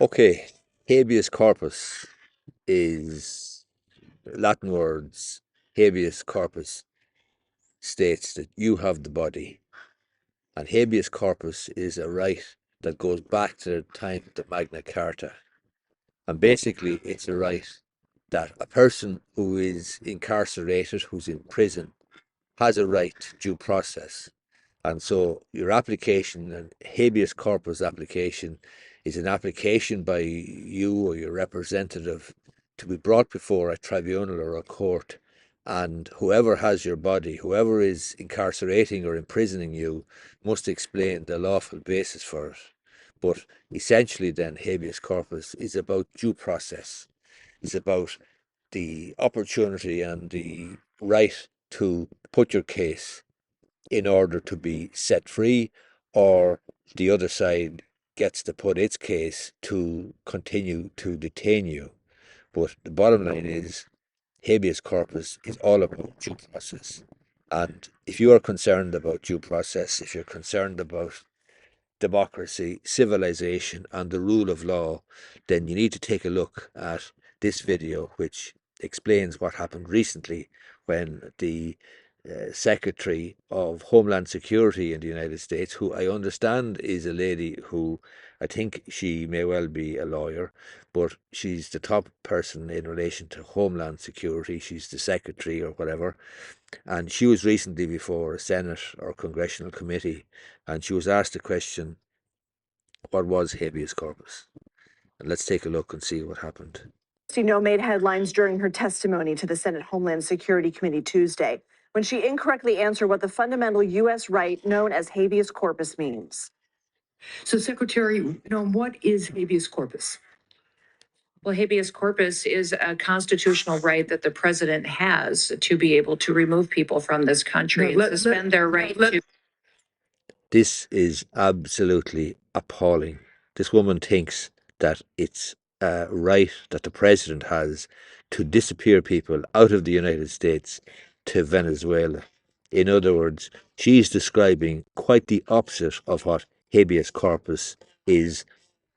Okay, habeas corpus is Latin words. Habeas corpus states that you have the body, and habeas corpus is a right that goes back to the time of the Magna Carta. And basically, it's a right that a person who is incarcerated, who's in prison, has a right to due process. And so your application, an habeas corpus application, is an application by you or your representative to be brought before a tribunal or a court. And whoever has your body, whoever is incarcerating or imprisoning you, must explain the lawful basis for it. But essentially, then, habeas corpus is about due process. It's about the opportunity and the right to put your case in order to be set free, or the other side gets to put its case to continue to detain you. But the bottom line is habeas corpus is all about due process. And if you are concerned about due process, if you're concerned about democracy, civilization, and the rule of law, then you need to take a look at this video, which explains what happened recently when the Secretary of Homeland Security in the United States, who I understand is a lady who I think she may well be a lawyer, but she's the top person in relation to Homeland Security. She's the secretary or whatever. And she was recently before a Senate or Congressional committee, and she was asked the question, what was habeas corpus? And let's take a look and see what happened. Kristi Noem made headlines during her testimony to the Senate Homeland Security Committee Tuesday when she incorrectly answered what the fundamental U.S. right known as habeas corpus means. So, Secretary Noem, what is habeas corpus? Well, habeas corpus is a constitutional right that the president has to be able to remove people from this country and suspend their right to. This is absolutely appalling. This woman thinks that it's a right that the president has to disappear people out of the United States to Venezuela. In other words, she's describing quite the opposite of what habeas corpus is,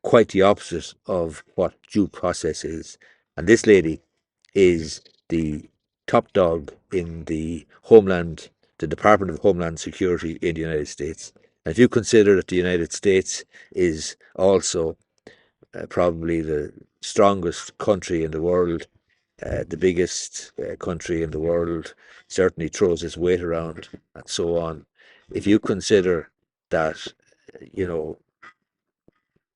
quite the opposite of what due process is. And this lady is the top dog in the Department of Homeland Security in the United States. And if you consider that the United States is also probably the strongest country in the world, the biggest country in the world, certainly throws its weight around and so on. If you consider that,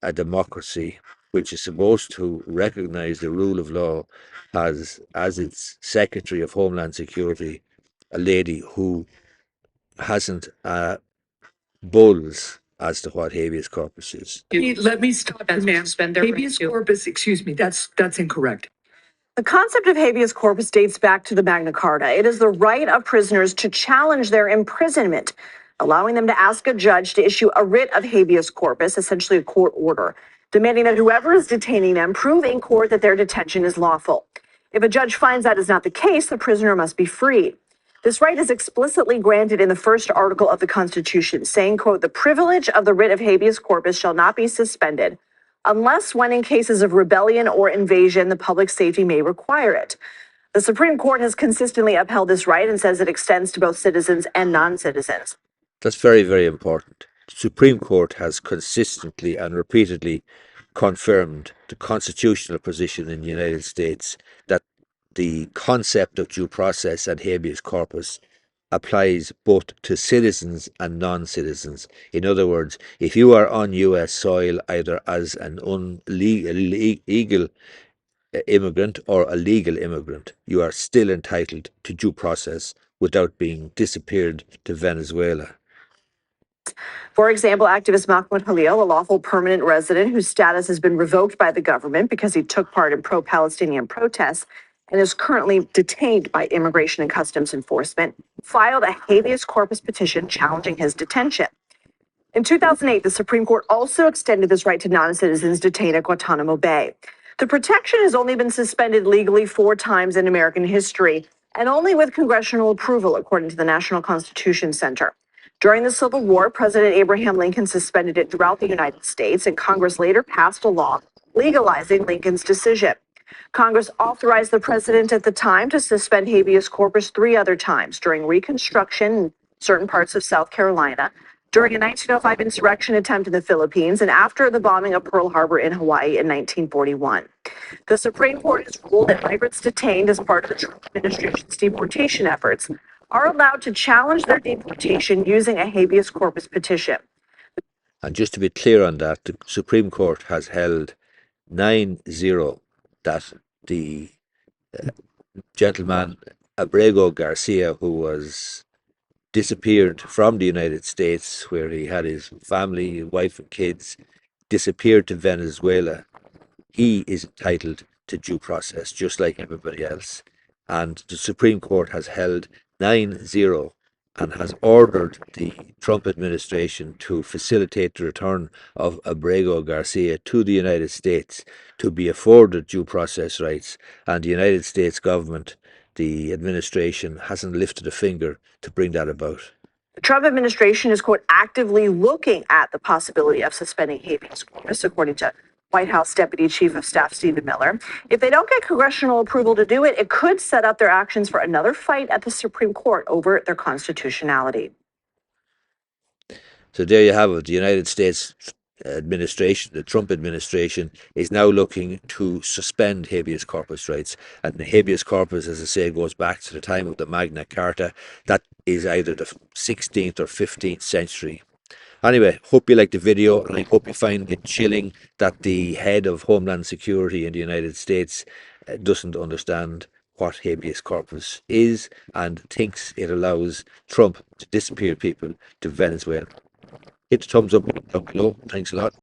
a democracy which is supposed to recognize the rule of law has as its Secretary of Homeland Security a lady who hasn't bulls as to what habeas corpus is. Let me stop you, ma'am. Habeas corpus, excuse me, that's incorrect. The concept of habeas corpus dates back to the Magna Carta. It is the right of prisoners to challenge their imprisonment, allowing them to ask a judge to issue a writ of habeas corpus, essentially a court order, demanding that whoever is detaining them prove in court that their detention is lawful. If a judge finds that is not the case, the prisoner must be freed. This right is explicitly granted in the first article of the Constitution, saying, quote, the privilege of the writ of habeas corpus shall not be suspended unless when in cases of rebellion or invasion, the public safety may require it. The Supreme Court has consistently upheld this right and says it extends to both citizens and non-citizens. That's very, very important. The Supreme Court has consistently and repeatedly confirmed the constitutional position in the United States that the concept of due process and habeas corpus applies both to citizens and non-citizens. In other words, if you are on US soil either as an illegal immigrant or a legal immigrant, you are still entitled to due process without being disappeared to Venezuela. For example, activist Mahmoud Khalil, a lawful permanent resident whose status has been revoked by the government because he took part in pro-Palestinian protests and is currently detained by Immigration and Customs Enforcement, filed a habeas corpus petition challenging his detention. In 2008, the Supreme Court also extended this right to non-citizens detained at Guantanamo Bay. The protection has only been suspended legally 4 times in American history, and only with congressional approval, according to the National Constitution Center. During the Civil War, President Abraham Lincoln suspended it throughout the United States, and Congress later passed a law legalizing Lincoln's decision. Congress authorized the president at the time to suspend habeas corpus 3 other times during Reconstruction in certain parts of South Carolina, during a 1905 insurrection attempt in the Philippines, and after the bombing of Pearl Harbor in Hawaii in 1941. The Supreme Court has ruled that migrants detained as part of the Trump administration's deportation efforts are allowed to challenge their deportation using a habeas corpus petition. And just to be clear on that, the Supreme Court has held 9-0 that the gentleman Abrego Garcia, who was disappeared from the United States, where he had his family, his wife and kids, disappeared to Venezuela, he is entitled to due process, just like everybody else. And the Supreme Court has held 9-0 and has ordered the Trump administration to facilitate the return of Abrego Garcia to the United States to be afforded due process rights. And the United States government, the administration, hasn't lifted a finger to bring that about. The Trump administration is, quote, actively looking at the possibility of suspending habeas corpus, according to White House Deputy Chief of Staff Stephen Miller. If they don't get congressional approval to do it, it could set up their actions for another fight at the Supreme Court over their constitutionality. So there you have it. The United States administration, the Trump administration, is now looking to suspend habeas corpus rights. And the habeas corpus, as I say, goes back to the time of the Magna Carta. That is either the 16th or 15th century. Anyway, hope you liked the video, and I hope you find it chilling that the head of Homeland Security in the United States doesn't understand what habeas corpus is and thinks it allows Trump to disappear people to Venezuela. Hit the thumbs up down below. Thanks a lot.